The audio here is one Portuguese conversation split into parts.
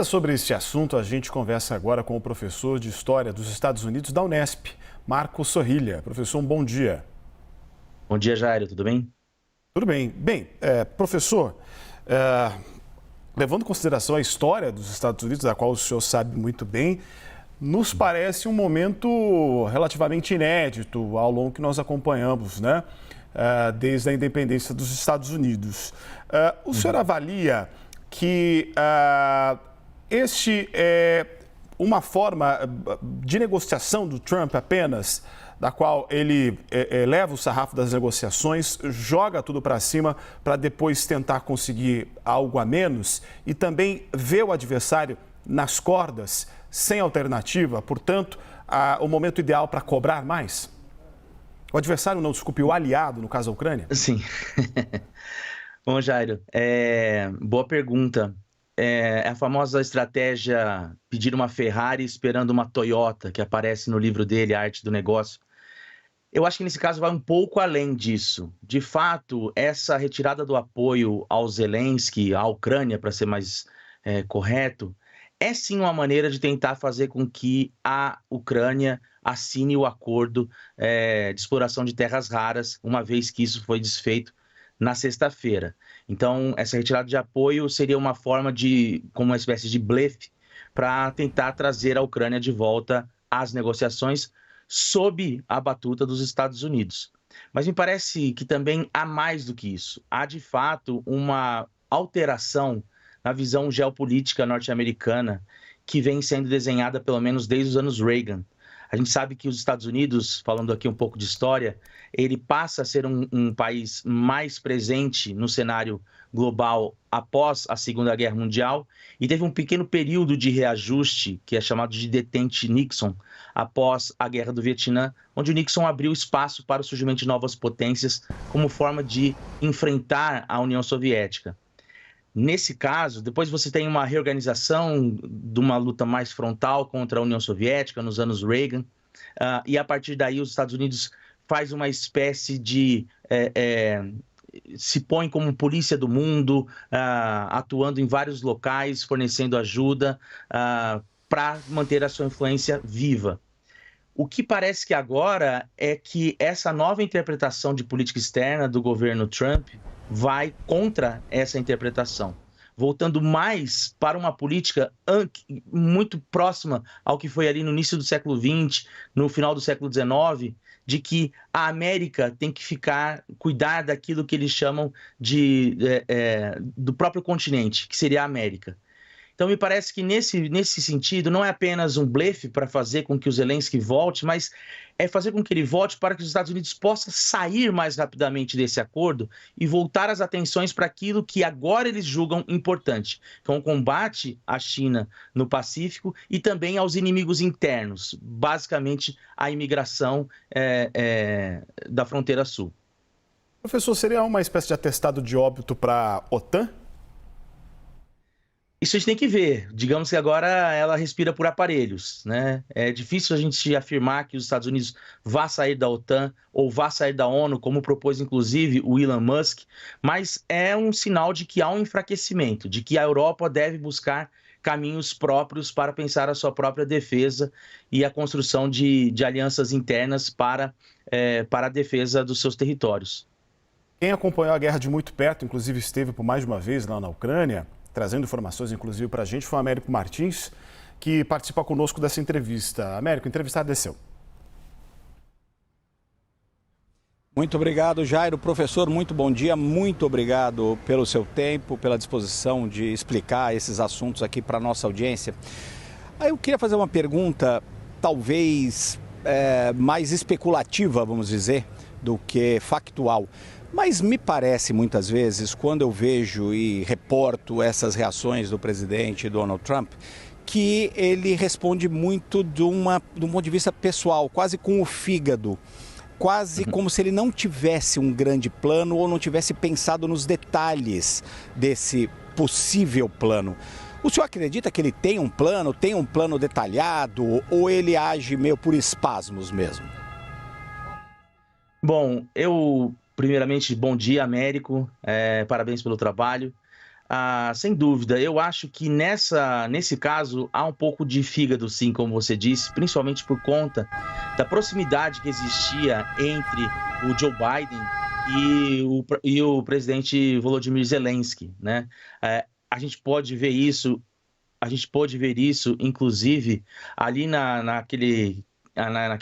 Sobre este assunto, a gente conversa agora com o professor de História dos Estados Unidos da Unesp, Marco Sorrilha. Professor, um bom dia. Bom dia, Jairo, tudo bem? Tudo bem. Bem, professor, levando em consideração a história dos Estados Unidos, da qual o senhor sabe muito bem, nos parece um momento relativamente inédito ao longo que nós acompanhamos, né? Desde a independência dos Estados Unidos. O senhor avalia que este é uma forma de negociação do Trump apenas, da qual ele leva o sarrafo das negociações, joga tudo para cima para depois tentar conseguir algo a menos e também vê o adversário nas cordas, sem alternativa, portanto, o momento ideal para cobrar mais? O adversário, não, desculpe, o aliado, no caso a Ucrânia? Sim. Bom, Jairo, boa pergunta. É a famosa estratégia pedir uma Ferrari esperando uma Toyota, que aparece no livro dele, A Arte do Negócio. Eu acho que nesse caso vai um pouco além disso. De fato, essa retirada do apoio ao Zelensky, à Ucrânia, para ser mais correto, é sim uma maneira de tentar fazer com que a Ucrânia assine o acordo de exploração de terras raras, uma vez que isso foi desfeito na sexta-feira. Então, essa retirada de apoio seria uma forma como uma espécie de blefe, para tentar trazer a Ucrânia de volta às negociações sob a batuta dos Estados Unidos. Mas me parece que também há mais do que isso. Há, de fato, uma alteração na visão geopolítica norte-americana que vem sendo desenhada pelo menos desde os anos Reagan. A gente sabe que os Estados Unidos, falando aqui um pouco de história, ele passa a ser um país mais presente no cenário global após a Segunda Guerra Mundial e teve um pequeno período de reajuste, que é chamado de detente Nixon, após a Guerra do Vietnã, onde o Nixon abriu espaço para o surgimento de novas potências como forma de enfrentar a União Soviética. Nesse caso, depois você tem uma reorganização de uma luta mais frontal contra a União Soviética nos anos Reagan, e a partir daí os Estados Unidos faz uma espécie de... se põe como polícia do mundo, atuando em vários locais, fornecendo ajuda para manter a sua influência viva. O que parece que agora é que essa nova interpretação de política externa do governo Trump vai contra essa interpretação, voltando mais para uma política muito próxima ao que foi ali no início do século XX, no final do século XIX, de que a América tem que cuidar daquilo que eles chamam do próprio continente, que seria a América. Então, me parece que nesse sentido, não é apenas um blefe para fazer com que o Zelensky volte, mas é fazer com que ele volte para que os Estados Unidos possam sair mais rapidamente desse acordo e voltar as atenções para aquilo que agora eles julgam importante, que é um combate à China no Pacífico e também aos inimigos internos, basicamente a imigração da fronteira sul. Professor, seria uma espécie de atestado de óbito para a OTAN? Isso a gente tem que ver. Digamos que agora ela respira por aparelhos, né? É difícil a gente afirmar que os Estados Unidos vá sair da OTAN ou vá sair da ONU, como propôs inclusive o Elon Musk, mas é um sinal de que há um enfraquecimento, de que a Europa deve buscar caminhos próprios para pensar a sua própria defesa e a construção de alianças internas para a defesa dos seus territórios. Quem acompanhou a guerra de muito perto, inclusive esteve por mais de uma vez lá na Ucrânia, trazendo informações, inclusive, para a gente, foi o Américo Martins, que participa conosco dessa entrevista. Américo, o entrevistado é seu. Muito obrigado, Jairo. Professor, muito bom dia. Muito obrigado pelo seu tempo, pela disposição de explicar esses assuntos aqui para a nossa audiência. Eu queria fazer uma pergunta, talvez mais especulativa, vamos dizer, do que factual. Mas me parece muitas vezes, quando eu vejo e reporto essas reações do presidente Donald Trump, que ele responde muito de um ponto de vista pessoal, quase com o fígado, quase como se ele não tivesse um grande plano ou não tivesse pensado nos detalhes desse possível plano. O senhor acredita que ele tem um plano detalhado, ou ele age meio por espasmos mesmo? Bom, primeiramente, bom dia, Américo, parabéns pelo trabalho. Sem dúvida, eu acho que nesse caso há um pouco de fígado, sim, como você disse, principalmente por conta da proximidade que existia entre o Joe Biden e o presidente Volodymyr Zelensky, né? A gente pode ver isso, inclusive, ali naquele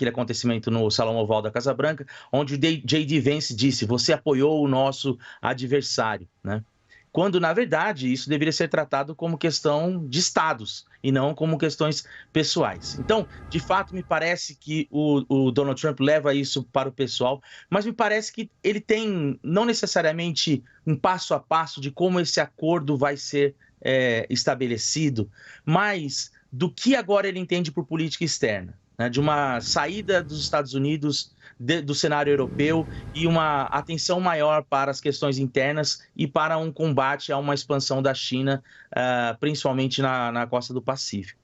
acontecimento no Salão Oval da Casa Branca, onde o J.D. Vance disse: você apoiou o nosso adversário, né? Quando, na verdade, isso deveria ser tratado como questão de estados e não como questões pessoais. Então, de fato, me parece que o Donald Trump leva isso para o pessoal, mas me parece que ele tem, não necessariamente um passo a passo de como esse acordo vai ser estabelecido, mas do que agora ele entende por política externa, né? De uma saída dos Estados Unidos do cenário europeu e uma atenção maior para as questões internas e para um combate a uma expansão da China, principalmente na costa do Pacífico.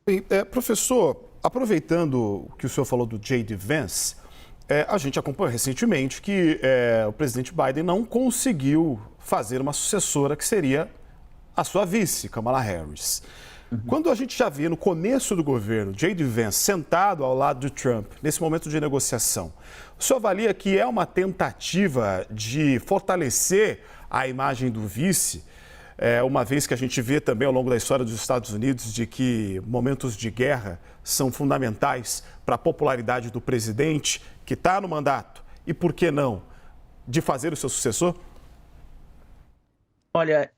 Bem, professor, aproveitando o que o senhor falou do J.D. Vance, a gente acompanhou recentemente que o presidente Biden não conseguiu fazer uma sucessora que seria a sua vice, Kamala Harris. Quando a gente já via no começo do governo J.D. Vance sentado ao lado de Trump, nesse momento de negociação, o senhor avalia que é uma tentativa de fortalecer a imagem do vice, uma vez que a gente vê também ao longo da história dos Estados Unidos de que momentos de guerra são fundamentais para a popularidade do presidente que está no mandato e, por que não, de fazer o seu sucessor? Olha,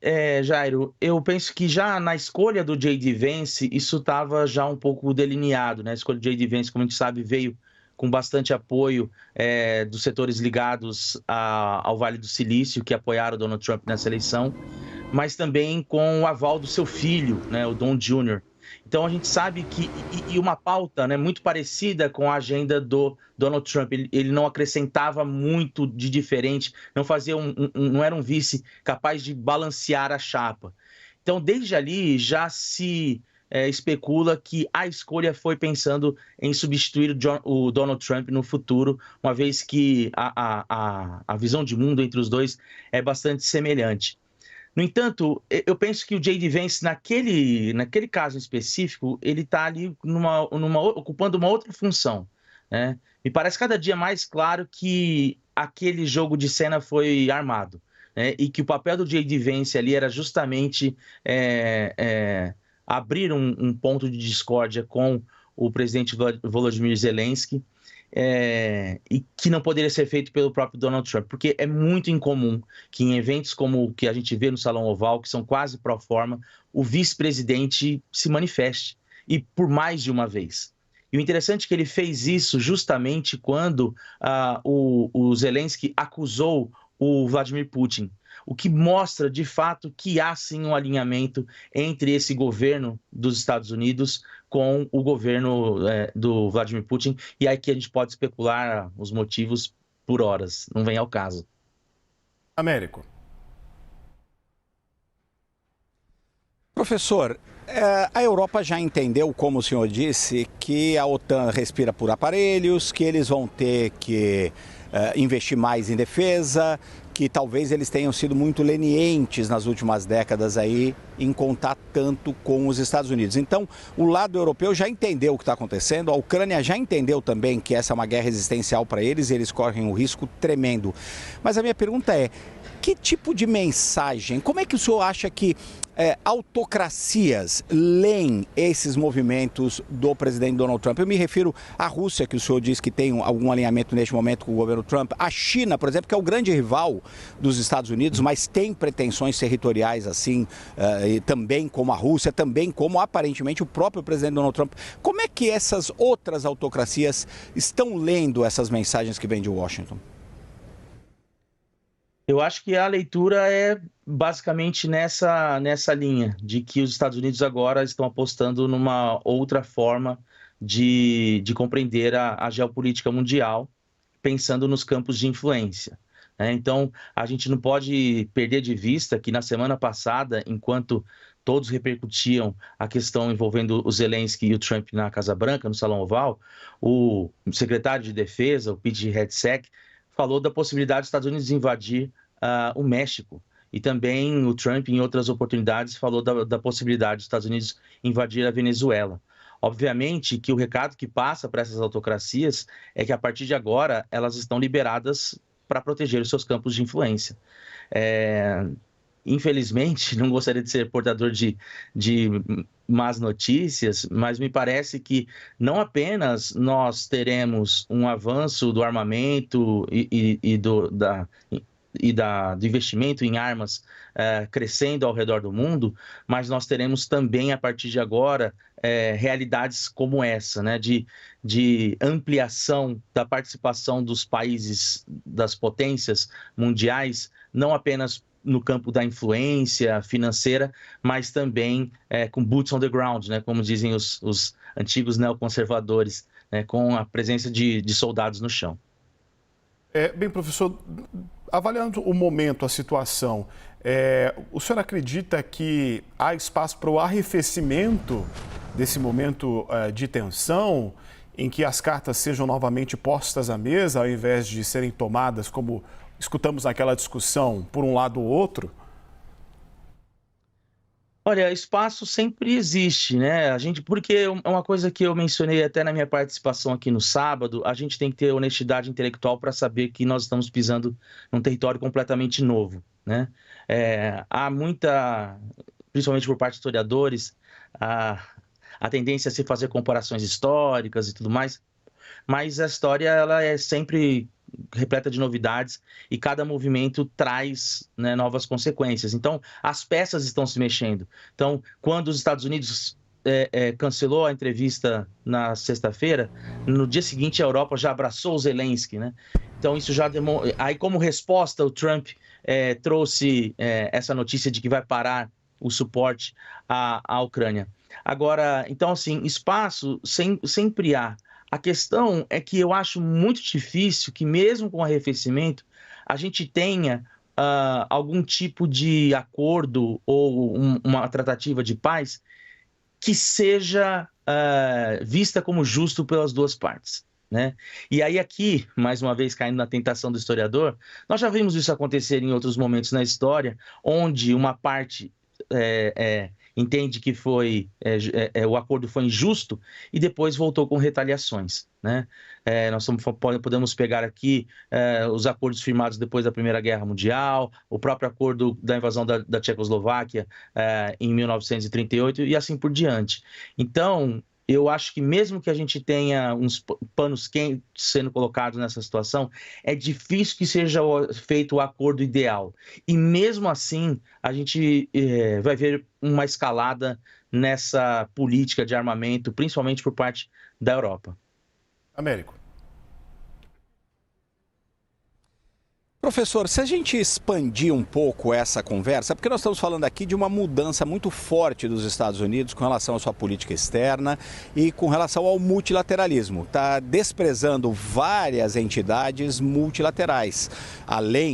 Jairo, eu penso que já na escolha do J.D. Vance, isso estava já um pouco delineado, né? A escolha do J.D. Vance, como a gente sabe, veio com bastante apoio dos setores ligados ao Vale do Silício, que apoiaram o Donald Trump nessa eleição, mas também com o aval do seu filho, né, o Don Jr. Então a gente sabe que, e uma pauta, né, muito parecida com a agenda do Donald Trump, ele não acrescentava muito de diferente, não fazia não era um vice capaz de balancear a chapa. Então desde ali já se especula que a escolha foi pensando em substituir o Donald Trump no futuro, uma vez que a visão de mundo entre os dois é bastante semelhante. No entanto, eu penso que o J.D. Vance, naquele caso específico, ele está ali ocupando uma outra função, né? Me parece cada dia mais claro que aquele jogo de cena foi armado, né? E que o papel do J.D. Vance ali era justamente abrir um ponto de discórdia com o presidente Volodymyr Zelensky, e que não poderia ser feito pelo próprio Donald Trump, porque é muito incomum que em eventos como o que a gente vê no Salão Oval, que são quase pro forma, o vice-presidente se manifeste, e por mais de uma vez. E o interessante é que ele fez isso justamente quando o Zelensky acusou o Vladimir Putin, o que mostra, de fato, que há sim um alinhamento entre esse governo dos Estados Unidos com o governo do Vladimir Putin, e aí que a gente pode especular os motivos por horas, não vem ao caso. Américo. Professor, a Europa já entendeu, como o senhor disse, que a OTAN respira por aparelhos, que eles vão ter que investir mais em defesa, que talvez eles tenham sido muito lenientes nas últimas décadas aí em contar tanto com os Estados Unidos. Então, o lado europeu já entendeu o que está acontecendo, a Ucrânia já entendeu também que essa é uma guerra existencial para eles e eles correm um risco tremendo. Mas a minha pergunta é, que tipo de mensagem, como é que o senhor acha que autocracias leem esses movimentos do presidente Donald Trump? Eu me refiro à Rússia, que o senhor diz que tem algum alinhamento neste momento com o governo Trump. A China, por exemplo, que é o grande rival dos Estados Unidos, mas tem pretensões territoriais assim, e também como a Rússia, também como aparentemente o próprio presidente Donald Trump. Como é que essas outras autocracias estão lendo essas mensagens que vêm de Washington? Eu acho que a leitura é basicamente nessa linha, de que os Estados Unidos agora estão apostando numa outra forma de compreender a geopolítica mundial, pensando nos campos de influência, né? Então, a gente não pode perder de vista que na semana passada, enquanto todos repercutiam a questão envolvendo o Zelensky e o Trump na Casa Branca, no Salão Oval, o secretário de Defesa, o Pete Hegseth, falou da possibilidade dos Estados Unidos invadir o México E também o Trump, em outras oportunidades, falou da possibilidade dos Estados Unidos invadir a Venezuela. Obviamente que o recado que passa para essas autocracias é que, a partir de agora, elas estão liberadas para proteger os seus campos de influência. Infelizmente, não gostaria de ser portador de más notícias, mas me parece que não apenas nós teremos um avanço do armamento e do investimento em armas crescendo ao redor do mundo, mas nós teremos também, a partir de agora, realidades como essa, né, de ampliação da participação dos países, das potências mundiais, não apenas no campo da influência financeira, mas também com boots on the ground, né, como dizem os antigos neoconservadores, né, com a presença de soldados no chão. Bem, professor, avaliando o momento, a situação, o senhor acredita que há espaço para o arrefecimento desse momento de tensão, em que as cartas sejam novamente postas à mesa, ao invés de serem tomadas, como escutamos naquela discussão, por um lado ou outro? Olha, espaço sempre existe, né? Porque é uma coisa que eu mencionei até na minha participação aqui no sábado, a gente tem que ter honestidade intelectual para saber que nós estamos pisando num território completamente novo, né? Há muita, principalmente por parte de historiadores, a tendência a se fazer comparações históricas e tudo mais, mas a história ela é sempre repleta de novidades e cada movimento traz, né, novas consequências. Então, as peças estão se mexendo. Então, quando os Estados Unidos cancelou a entrevista na sexta-feira, no dia seguinte a Europa já abraçou o Zelensky, né? Então, isso já demonstra... Aí, como resposta, o Trump trouxe essa notícia de que vai parar o suporte à Ucrânia. Agora, então, assim, espaço sempre há. A questão é que eu acho muito difícil que, mesmo com arrefecimento, a gente tenha algum tipo de acordo ou uma tratativa de paz que seja vista como justo pelas duas partes, né? E aí aqui, mais uma vez caindo na tentação do historiador, nós já vimos isso acontecer em outros momentos na história, onde uma parte entende que o acordo foi injusto e depois voltou com retaliações, né? Nós podemos pegar aqui os acordos firmados depois da Primeira Guerra Mundial, o próprio acordo da invasão da Tchecoslováquia em 1938 e assim por diante. Então, eu acho que mesmo que a gente tenha uns panos quentes sendo colocados nessa situação, é difícil que seja feito o acordo ideal. E mesmo assim, a gente vai ver uma escalada nessa política de armamento, principalmente por parte da Europa. Américo. Professor, se a gente expandir um pouco essa conversa, porque nós estamos falando aqui de uma mudança muito forte dos Estados Unidos com relação à sua política externa e com relação ao multilateralismo. Está desprezando várias entidades multilaterais,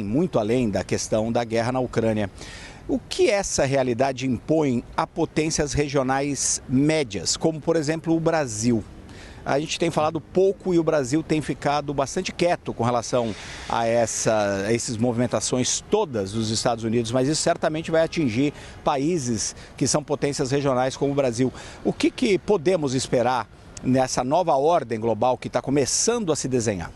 muito além da questão da guerra na Ucrânia. O que essa realidade impõe a potências regionais médias, como por exemplo o Brasil? A gente tem falado pouco e o Brasil tem ficado bastante quieto com relação a essas movimentações todas dos Estados Unidos, mas isso certamente vai atingir países que são potências regionais como o Brasil. O que podemos esperar nessa nova ordem global que está começando a se desenhar?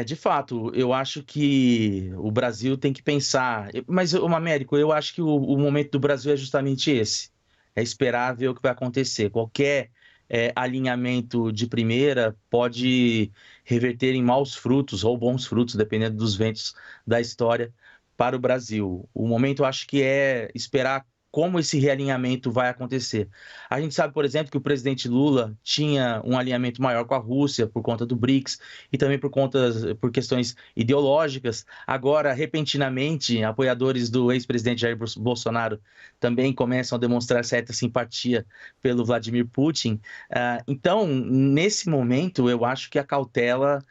De fato, eu acho que o Brasil tem que pensar, mas, Américo, eu acho que o momento do Brasil é justamente esse, é esperar ver o que vai acontecer. Qualquer alinhamento de primeira pode reverter em maus frutos ou bons frutos, dependendo dos ventos da história para o Brasil. O momento, eu acho que é esperar como esse realinhamento vai acontecer. A gente sabe, por exemplo, que o presidente Lula tinha um alinhamento maior com a Rússia por conta do BRICS e também por questões ideológicas. Agora, repentinamente, apoiadores do ex-presidente Jair Bolsonaro também começam a demonstrar certa simpatia pelo Vladimir Putin. Então, nesse momento, eu acho que a cautela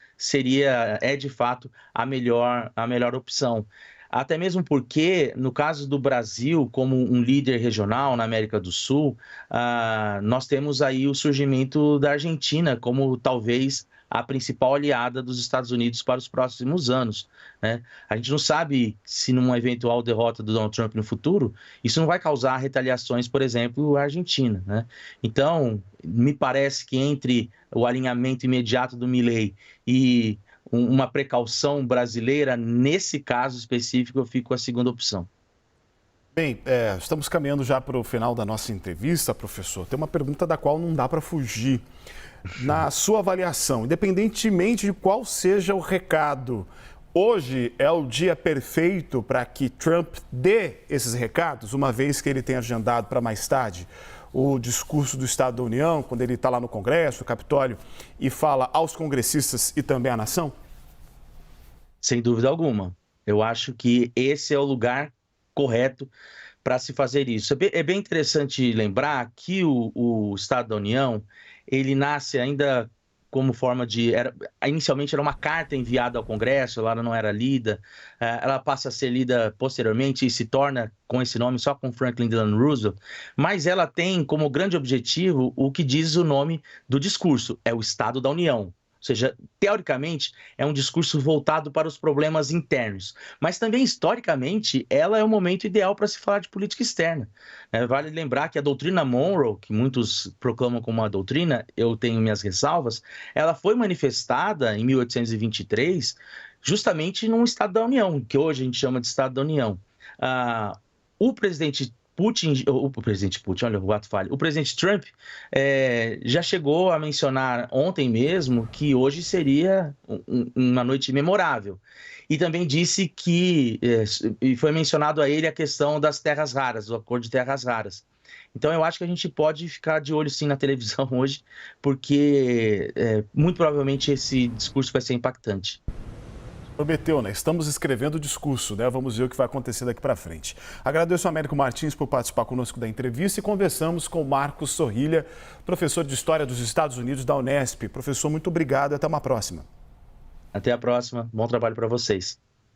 é de fato a melhor opção. Até mesmo porque, no caso do Brasil, como um líder regional na América do Sul, nós temos aí o surgimento da Argentina como talvez a principal aliada dos Estados Unidos para os próximos anos, né? A gente não sabe se numa eventual derrota do Donald Trump no futuro, isso não vai causar retaliações, por exemplo, à Argentina, né? Então, me parece que entre o alinhamento imediato do Milei e uma precaução brasileira, nesse caso específico, eu fico com a segunda opção. Bem, estamos caminhando já para o final da nossa entrevista, professor. Tem uma pergunta da qual não dá para fugir. Na sua avaliação, independentemente de qual seja o recado, hoje é o dia perfeito para que Trump dê esses recados, uma vez que ele tem agendado para mais tarde o discurso do Estado da União, quando ele está lá no Congresso, no Capitólio, e fala aos congressistas e também à nação? Sem dúvida alguma. Eu acho que esse é o lugar correto para se fazer isso. É bem interessante lembrar que o Estado da União, ele nasce ainda como forma de... inicialmente era uma carta enviada ao Congresso, ela não era lida, ela passa a ser lida posteriormente e se torna com esse nome só com Franklin Delano Roosevelt, mas ela tem como grande objetivo o que diz o nome do discurso, é o Estado da União. Ou seja, teoricamente, é um discurso voltado para os problemas internos. Mas também, historicamente, ela é o momento ideal para se falar de política externa. Vale lembrar que a doutrina Monroe, que muitos proclamam como uma doutrina, eu tenho minhas ressalvas, ela foi manifestada em 1823, justamente num Estado da União, que hoje a gente chama de Estado da União. O presidente Putin, olha o ato falho. O presidente Trump já chegou a mencionar ontem mesmo que hoje seria uma noite memorável. E também disse que, e foi mencionado a ele a questão das terras raras, o acordo de terras raras. Então eu acho que a gente pode ficar de olho sim na televisão hoje, porque muito provavelmente esse discurso vai ser impactante. Prometeu, né? Estamos escrevendo o discurso, né? Vamos ver o que vai acontecer daqui para frente. Agradeço ao Américo Martins por participar conosco da entrevista e conversamos com o Marcos Sorrilha, professor de História dos Estados Unidos da Unesp. Professor, muito obrigado e até uma próxima. Até a próxima. Bom trabalho para vocês.